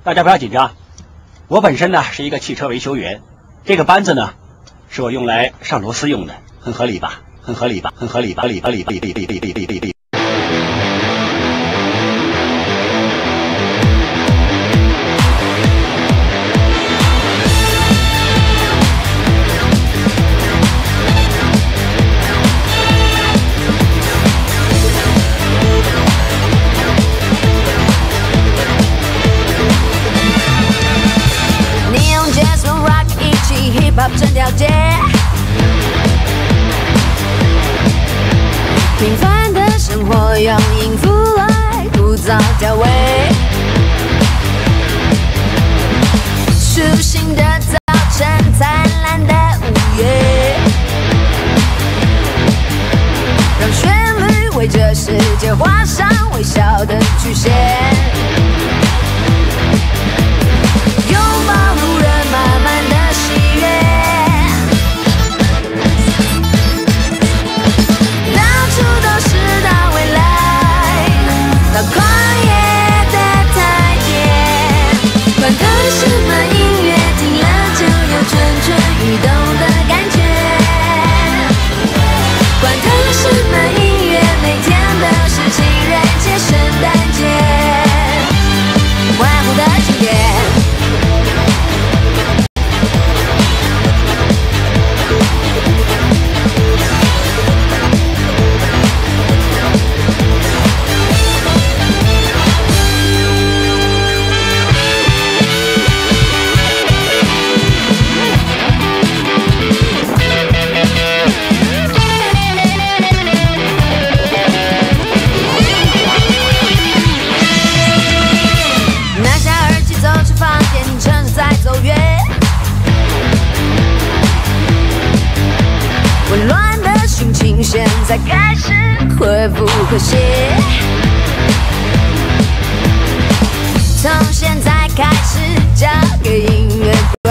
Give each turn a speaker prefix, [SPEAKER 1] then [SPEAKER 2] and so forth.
[SPEAKER 1] 大家不要紧张，我本身呢是一个汽车维修员，这个班子呢是我用来上螺丝用的，很合理吧？很合理吧？很合理吧？合理吧？合理吧？合理吧？合理吧？
[SPEAKER 2] 整条街，平凡的生活用音符来鼓噪调味，初醒的早晨，灿烂的午夜，让旋律为这世界画上微笑的曲线，拥抱路人满满的喜悦。到旷野的台阶，管它什么音乐，听了就有蠢蠢欲动的感觉。管它什么音乐，每天都是情人节、圣诞节，欢呼的庆典。混乱的心情现在开始恢复和谐，从现在开始交给音乐。